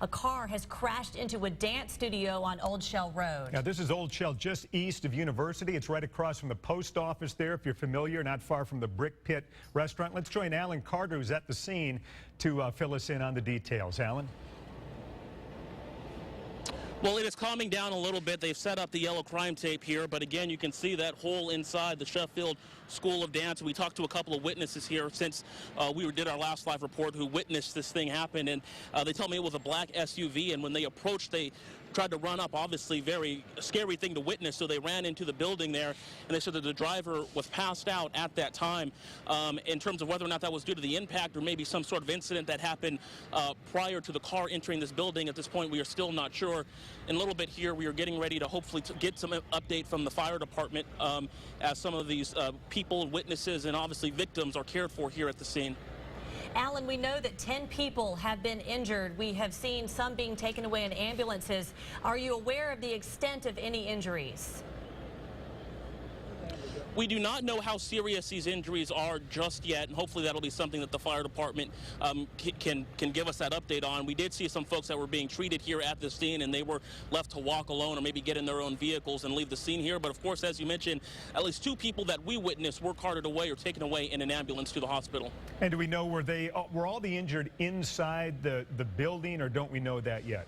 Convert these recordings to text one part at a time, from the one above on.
A car has crashed into a dance studio on Old Shell Road. Now, this is Old Shell, just east of University. It's right across from the post office there, if you're familiar, not far from the Brick Pit restaurant. Let's join Alan Carter, who's at the scene, to fill us in on the details. Alan? Well, it is calming down a little bit. They've set up the yellow crime tape here, but again, you can see that hole inside the Sheffield School of Dance. We talked to a couple of witnesses here since we did our last live report who witnessed this thing happen, and they told me it was a black SUV, and when they approached, they tried to run up. Obviously, very scary thing to witness, so they ran into the building there, and they said that the driver was passed out at that time. In terms of whether or not that was due to the impact or maybe some sort of incident that happened prior to the car entering this building, at this point we are still not sure. In a little bit here, we are getting ready to hopefully get some update from the fire department as some of these people, witnesses, and obviously victims are cared for here at the scene. Alan, we know that 10 people have been injured. We have seen some being taken away in ambulances. Are you aware of the extent of any injuries? We do not know how serious these injuries are just yet, and hopefully that'll be something that the fire department can give us that update on. We did see some folks that were being treated here at the scene, and they were left to walk alone or maybe get in their own vehicles and leave the scene here. But of course, as you mentioned, at least 2 people that we witnessed were carted away or taken away in an ambulance to the hospital. And do we know, were all the injured inside the building, or don't we know that yet?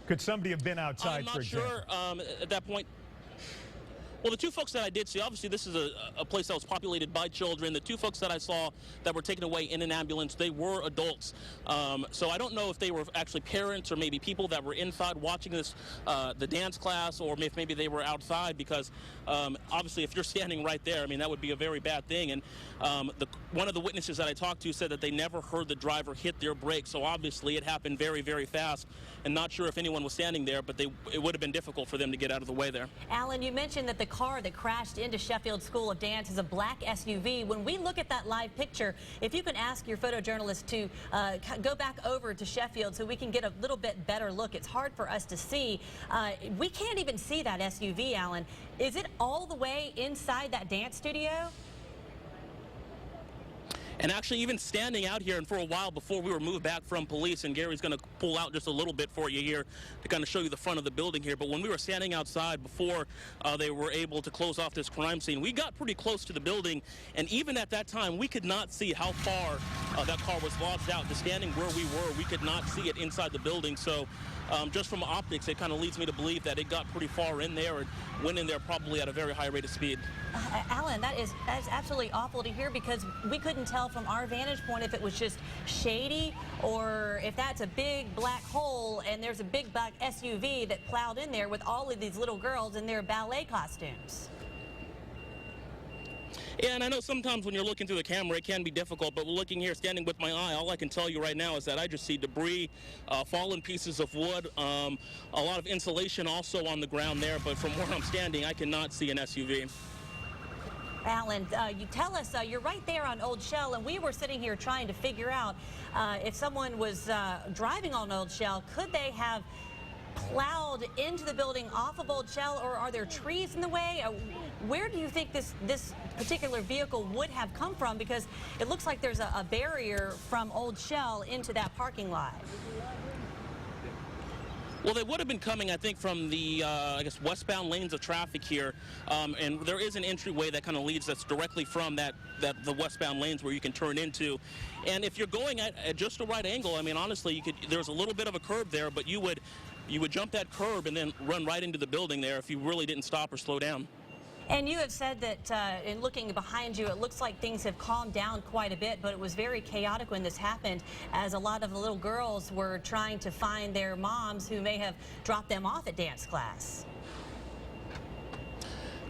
Could somebody have been outside, for example? I'm not sure at that point. Well, the 2 folks that I did see, obviously this is a place that was populated by children. The 2 folks that I saw that were taken away in an ambulance, they were adults. So I don't know if they were actually parents or maybe people that were inside watching this, the dance class, or if maybe they were outside, because obviously if you're standing right there, I mean, that would be a very bad thing. And one of the witnesses that I talked to said that they never heard the driver hit their brakes. So obviously it happened very, very fast. And not sure if anyone was standing there, but it would have been difficult for them to get out of the way there. Alan, you mentioned that the car that crashed into Sheffield School of Dance is a black SUV. When we look at that live picture, if you can ask your photojournalist to go back over to Sheffield so we can get a little bit better look. It's hard for us to see. We can't even see that SUV, Alan. Is it all the way inside that dance studio? And actually, even standing out here, and for a while before we were moved back from police, and Gary's going to pull out just a little bit for you here to kind of show you the front of the building here. But when we were standing outside before they were able to close off this crime scene, we got pretty close to the building. And even at that time, we could not see how far that car was lodged out. Just standing where we were, we could not see it inside the building. So just from optics, it kind of leads me to believe that it got pretty far in there and went in there probably at a very high rate of speed. Alan, that is absolutely awful to hear, because we couldn't tell from our vantage point if it was just shady or if that's a big black hole and there's a big black SUV that plowed in there with all of these little girls in their ballet costumes. Yeah, and I know sometimes when you're looking through the camera, it can be difficult, but looking here, standing with my eye, all I can tell you right now is that I just see debris, fallen pieces of wood, a lot of insulation also on the ground there, but from where I'm standing, I cannot see an SUV. Alan, you tell us, you're right there on Old Shell, and we were sitting here trying to figure out if someone was driving on Old Shell, could they have plowed into the building off of Old Shell, or are there trees in the way? Where do you think this particular vehicle would have come from? Because it looks like there's a barrier from Old Shell into that parking lot. Well, they would have been coming, I think, from the, I guess, westbound lanes of traffic here, and there is an entryway that kind of leads that's directly from the westbound lanes where you can turn into. And if you're going at just the right angle, I mean, honestly, there's a little bit of a curb there, but you would jump that curb and then run right into the building there if you really didn't stop or slow down. And you have said that in looking behind you, it looks like things have calmed down quite a bit, but it was very chaotic when this happened, as a lot of the little girls were trying to find their moms who may have dropped them off at dance class.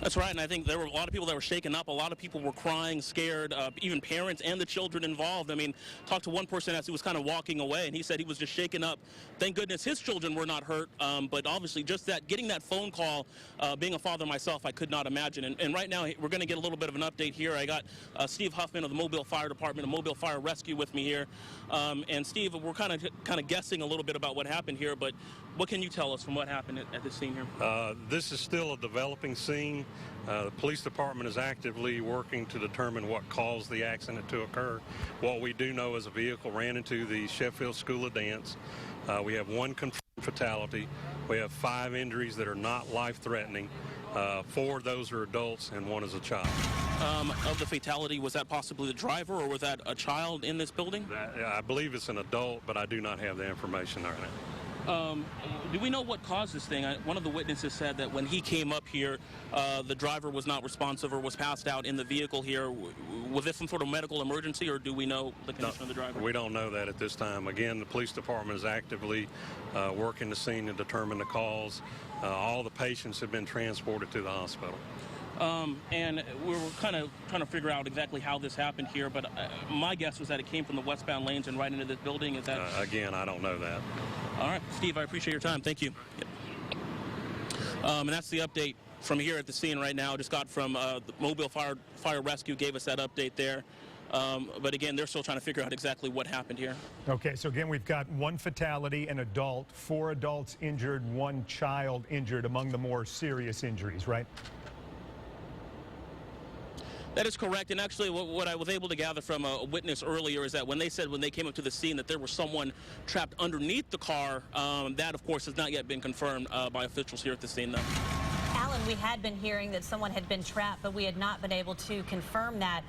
That's right, and I think there were a lot of people that were shaken up. A lot of people were crying, scared, even parents and the children involved. I mean, talked to one person as he was kind of walking away, and he said he was just shaken up. Thank goodness his children were not hurt, but obviously just that, getting that phone call, being a father myself, I could not imagine. And right now, we're going to get a little bit of an update here. I got Steve Huffman of the Mobile Fire Department, of Mobile Fire Rescue with me here. And Steve, we're kind of guessing a little bit about what happened here, but what can you tell us from what happened at the scene here? This is still a developing scene. The police department is actively working to determine what caused the accident to occur. What we do know is a vehicle ran into the Sheffield School of Dance. We have one confirmed fatality. We have 5 injuries that are not life-threatening. 4 of those are adults and 1 is a child. Of the fatality, was that possibly the driver or was that a child in this building? I believe it's an adult, but I do not have the information right now. Do we know what caused this thing? One of the witnesses said that when he came up here, the driver was not responsive or was passed out in the vehicle here. Was this some sort of medical emergency, or do we know the condition of the driver? We don't know that at this time. Again, the police department is actively working the scene to determine the cause. All the patients have been transported to the hospital. And we were kind of trying to figure out exactly how this happened here, but my guess was that it came from the westbound lanes and right into this building. Is that? Again, I don't know that. All right, Steve, I appreciate your time. Thank you. Yep. And that's the update from here at the scene right now. Just got from the Mobile Fire Rescue gave us that update there. But again, they're still trying to figure out exactly what happened here. Okay, so again, we've got 1 fatality, an adult, 4 adults injured, 1 child injured among the more serious injuries, right? That is correct, and actually what I was able to gather from a witness earlier is that when they said when they came up to the scene that there was someone trapped underneath the car, that of course has not yet been confirmed by officials here at the scene though. Alan, we had been hearing that someone had been trapped, but we had not been able to confirm that.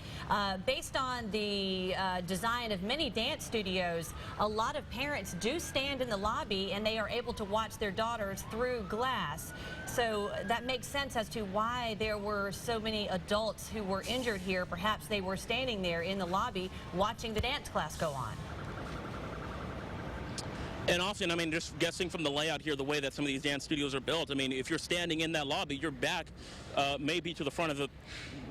Based on the design of many dance studios, a lot of parents do stand in the lobby and they are able to watch their daughters through glass. So that makes sense as to why there were so many adults who were injured here. Perhaps they were standing there in the lobby watching the dance class go on. And often, I mean, just guessing from the layout here, the way that some of these dance studios are built, I mean, if you're standing in that lobby, your back may be to the front of the,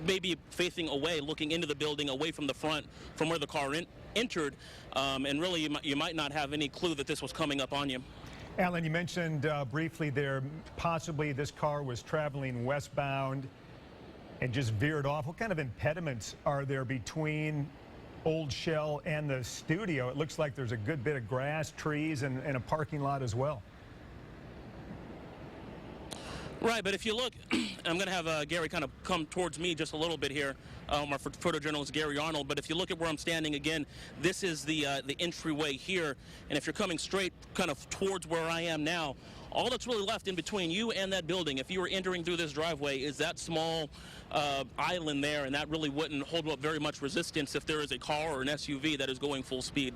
maybe facing away, looking into the building, away from the front, from where the car entered, and really you might not have any clue that this was coming up on you. Alan, you mentioned briefly there possibly this car was traveling westbound and just veered off. What kind of impediments are there between Old Shell and the studio? It looks like there's a good bit of grass, trees, and a parking lot as well. Right, but if you look, I'm going to have Gary kind of come towards me just a little bit here, our photojournalist Gary Arnold, but if you look at where I'm standing again, this is the entryway here, and if you're coming straight kind of towards where I am now, all that's really left in between you and that building, if you were entering through this driveway, is that small island there, and that really wouldn't hold up very much resistance if there is a car or an SUV that is going full speed.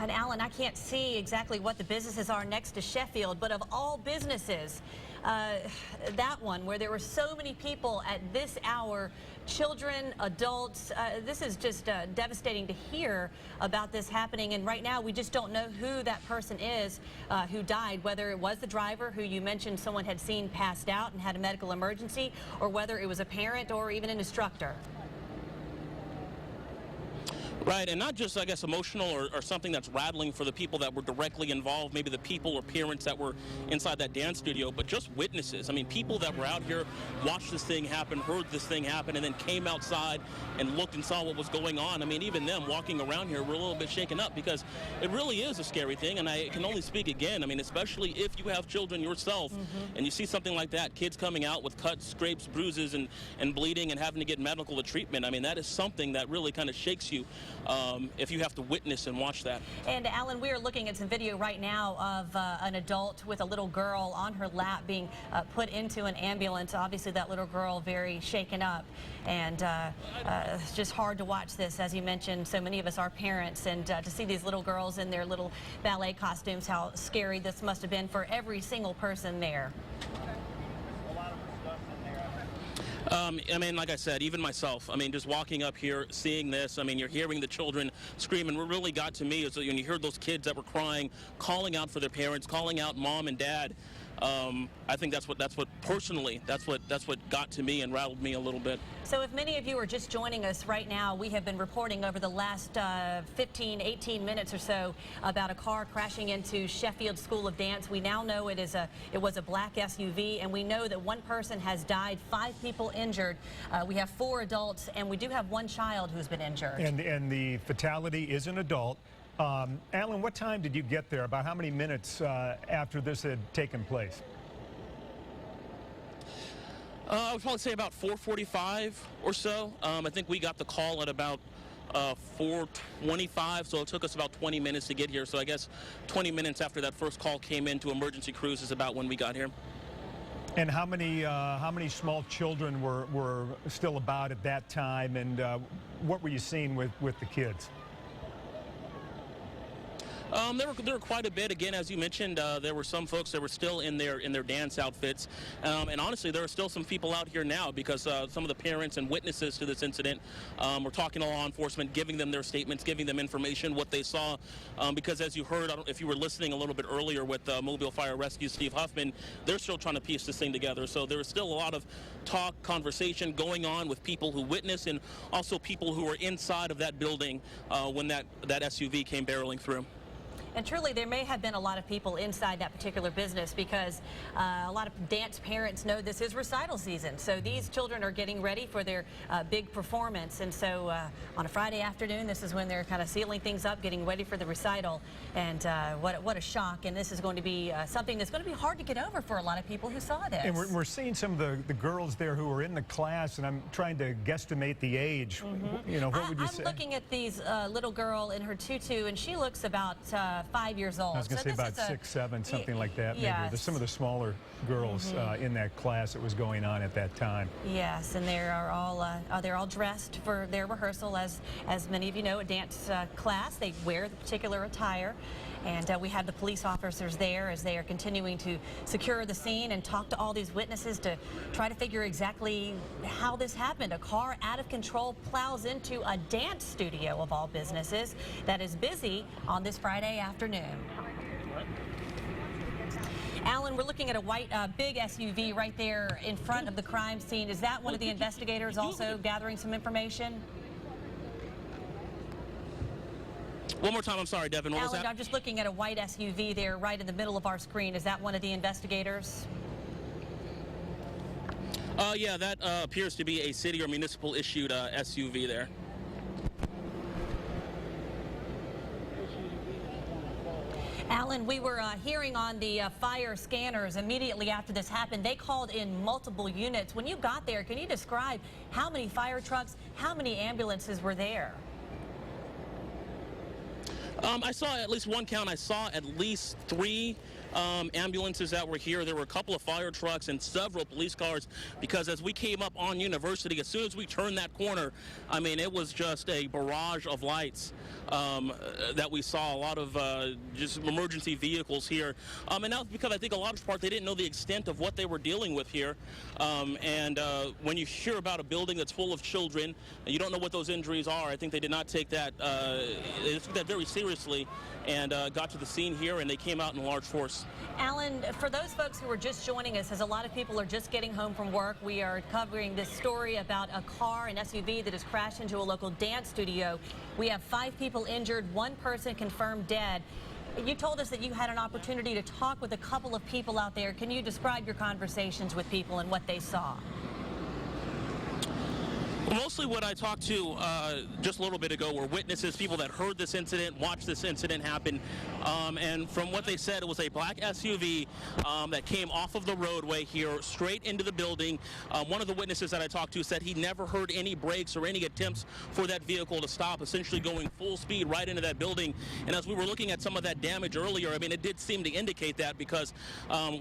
And Alan, I can't see exactly what the businesses are next to Sheffield, but of all businesses, that one where there were so many people at this hour, children, adults, this is just devastating to hear about this happening. And right now we just don't know who that person is who died, whether it was the driver who you mentioned someone had seen passed out and had a medical emergency, or whether it was a parent or even an instructor. Right, and not just, I guess, emotional or something that's rattling for the people that were directly involved, maybe the people or parents that were inside that dance studio, but just witnesses. I mean, people that were out here, watched this thing happen, heard this thing happen, and then came outside and looked and saw what was going on. I mean, even them walking around here were a little bit shaken up because it really is a scary thing, and I can only speak again. I mean, especially if you have children yourself and you see something like that, kids coming out with cuts, scrapes, bruises, and bleeding and having to get medical treatment. I mean, that is something that really kind of shakes you. If you have to witness and watch that. And Alan, we are looking at some video right now of an adult with a little girl on her lap being put into an ambulance. Obviously that little girl very shaken up, and it's just hard to watch this. As you mentioned, so many of us are parents, and to see these little girls in their little ballet costumes, how scary this must have been for every single person there. I mean, like I said, even myself, I mean, just walking up here, seeing this, I mean, you're hearing the children scream, and what really got to me is when you heard those kids that were crying, calling out for their parents, calling out mom and dad. I think that's what personally, that's what got to me and rattled me a little bit. So if many of you are just joining us right now, we have been reporting over the last 15, 18 minutes or so about a car crashing into Sheffield School of Dance. We now know it was a black SUV, and we know that one person has died, 5 people injured. We have 4 adults, and we do have 1 child who's been injured. And the fatality is an adult. Alan, what time did you get there? About how many minutes after this had taken place? I would probably say about 4:45 or so. I think we got the call at about 4:25, so it took us about 20 minutes to get here. So I guess 20 minutes after that first call came in to emergency crews is about when we got here. And how many small children were still about at that time, and what were you seeing with the kids? There were quite a bit. Again, as you mentioned, there were some folks that were still in their dance outfits, and honestly, there are still some people out here now because some of the parents and witnesses to this incident were talking to law enforcement, giving them their statements, giving them information, what they saw. Because as you heard, if you were listening a little bit earlier with Mobile Fire Rescue Steve Huffman, they're still trying to piece this thing together. So there is still a lot of talk, conversation going on with people who witnessed and also people who were inside of that building when that SUV came barreling through. And truly, there may have been a lot of people inside that particular business because a lot of dance parents know this is recital season. So these children are getting ready for their big performance. And so on a Friday afternoon, this is when they're kind of sealing things up, getting ready for the recital. And what a shock. And this is going to be something that's going to be hard to get over for a lot of people who saw this. And we're seeing some of the girls there who are in the class, and I'm trying to guesstimate the age. Mm-hmm. You know, what would you say? I'm looking at these little girl in her tutu, and she looks about 5 years old. I was going to say about 6, 7, something like that. Yes. Maybe. There's some of the smaller girls in that class that was going on at that time. Yes, and they're all dressed for their rehearsal. As many of you know, a dance class, they wear the particular attire. And we have the police officers there as they are continuing to secure the scene and talk to all these witnesses to try to figure exactly how this happened. A car out of control plows into a dance studio of all businesses that is busy on this Friday afternoon. Alan, we're looking at a white, big SUV right there in front of the crime scene. Is that one of the investigators also gathering some information? One more time, I'm sorry, Devin. What was that? I'm just looking at a white SUV there right in the middle of our screen. Is that one of the investigators? Yeah, that appears to be a city or municipal issued SUV there. Alan, we were hearing on the fire scanners immediately after this happened. They called in multiple units. When you got there, can you describe how many fire trucks, how many ambulances were there? I saw at least one count. I saw at least 3 ambulances that were here. There were a couple of fire trucks and several police cars because as we came up on University, as soon as we turned that corner, I mean, it was just a barrage of lights that we saw. A lot of just emergency vehicles here. And that's because I think a large part they didn't know the extent of what they were dealing with here. When you hear about a building that's full of children, and you don't know what those injuries are, I think they did not take that, they took that very seriously and got to the scene here, and they came out in large force. Alan, for those folks who are just joining us, as a lot of people are just getting home from work, we are covering this story about a car, an SUV that has crashed into a local dance studio. We have 5 people injured, 1 person confirmed dead. You told us that you had an opportunity to talk with a couple of people out there. Can you describe your conversations with people and what they saw? Mostly what I talked to just a little bit ago were witnesses, people that heard this incident, watched this incident happen, and from what they said, it was a black SUV that came off of the roadway here straight into the building. One of the witnesses that I talked to said he never heard any brakes or any attempts for that vehicle to stop, essentially going full speed right into that building. And as we were looking at some of that damage earlier, I mean, it did seem to indicate that because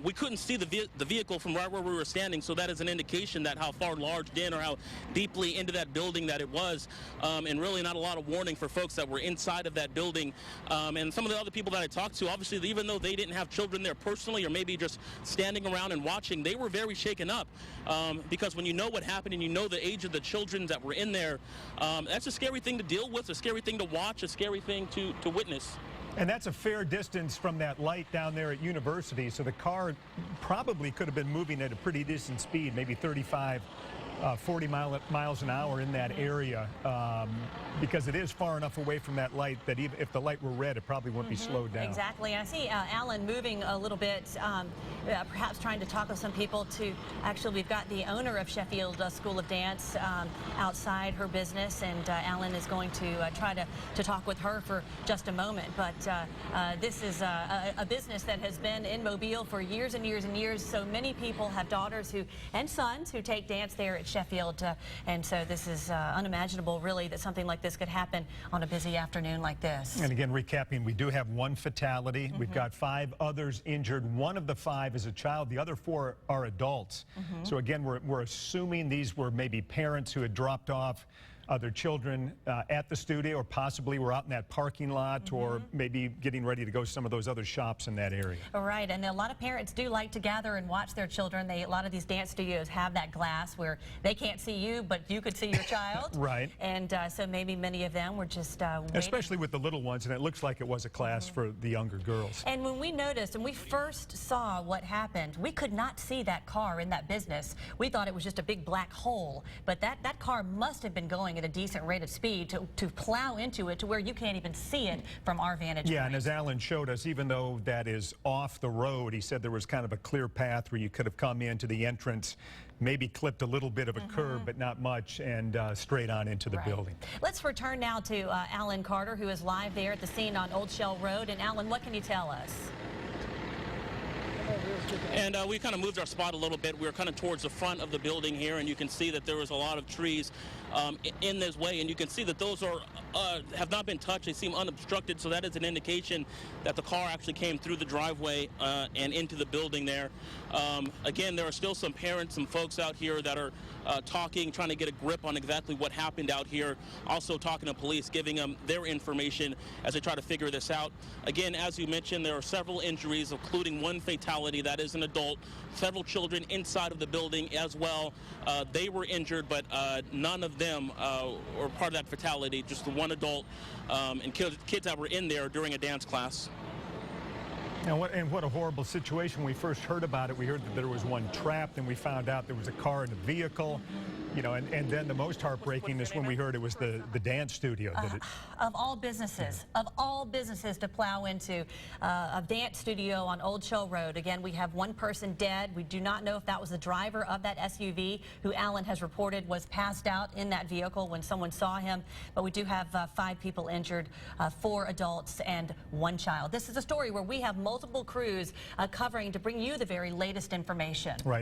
we couldn't see the vehicle from right where we were standing, so that is an indication that how far lodged in or how deeply into that building that it was, and really not a lot of warning for folks that were inside of that building. And some of the other people that I talked to, obviously, even though they didn't have children there personally or maybe just standing around and watching, they were very shaken up because when you know what happened and you know the age of the children that were in there, that's a scary thing to deal with, a scary thing to watch, a scary thing to witness. And that's a fair distance from that light down there at University, so the car probably could have been moving at a pretty decent speed, maybe 35 40 miles an hour in that area, because it is far enough away from that light that even if the light were red, it probably wouldn't be slowed down. Exactly. I see Alan moving a little bit, perhaps trying to talk with some people to, actually, we've got the owner of Sheffield School of Dance outside her business, and Alan is going to try to talk with her for just a moment. But this is a business that has been in Mobile for years and years and years. So many people have daughters and sons who take dance there at Sheffield, and so this is unimaginable, really, that something like this could happen on a busy afternoon like this. And again, recapping, we do have one fatality. We've got 5 others injured. One of the 5 is a child. The other 4 are adults. So again, we're assuming these were maybe parents who had dropped off their children at the studio, or possibly were out in that parking lot, or maybe getting ready to go to some of those other shops in that area. All right, and a lot of parents do like to gather and watch their children. A lot of these dance studios have that glass where they can't see you, but you could see your child. Right. And so maybe many of them were just waiting. Especially with the little ones, and it looks like it was a class for the younger girls. And when we noticed, and we first saw what happened, we could not see that car in that business. We thought it was just a big black hole, but that car must have been going at a decent rate of speed to plow into it to where you can't even see it from our vantage point. Yeah, and as Alan showed us, even though that is off the road, he said there was kind of a clear path where you could have come into the entrance, maybe clipped a little bit of a curve, but not much, and straight on into the building. Let's return now to Alan Carter, who is live there at the scene on Old Shell Road. And Alan, what can you tell us? And we kind of moved our spot a little bit. We were kind of towards the front of the building here, and you can see that there was a lot of trees in this way, and you can see that those are have not been touched. They seem unobstructed, so that is an indication that the car actually came through the driveway and into the building there. Again, there are still some parents, some folks out here that are talking, trying to get a grip on exactly what happened out here, also talking to police, giving them their information as they try to figure this out. Again, as you mentioned, there are several injuries, including one fatality. That is an adult. Several children inside of the building as well. They were injured, but none of them were part of that fatality, just the one adult and kids that were in there during a dance class. Now, what a horrible situation. When we first heard about it, we heard that there was one trapped, and we found out there was a car and a vehicle. You know, and then the most heartbreaking is when we heard it was the dance studio. Of all businesses to plow into, a dance studio on Old Shell Road. Again, we have one person dead. We do not know if that was the driver of that SUV, who Alan has reported was passed out in that vehicle when someone saw him. But we do have 5 people injured, 4 adults and 1 child. This is a story where we have multiple crews covering to bring you the very latest information. Right.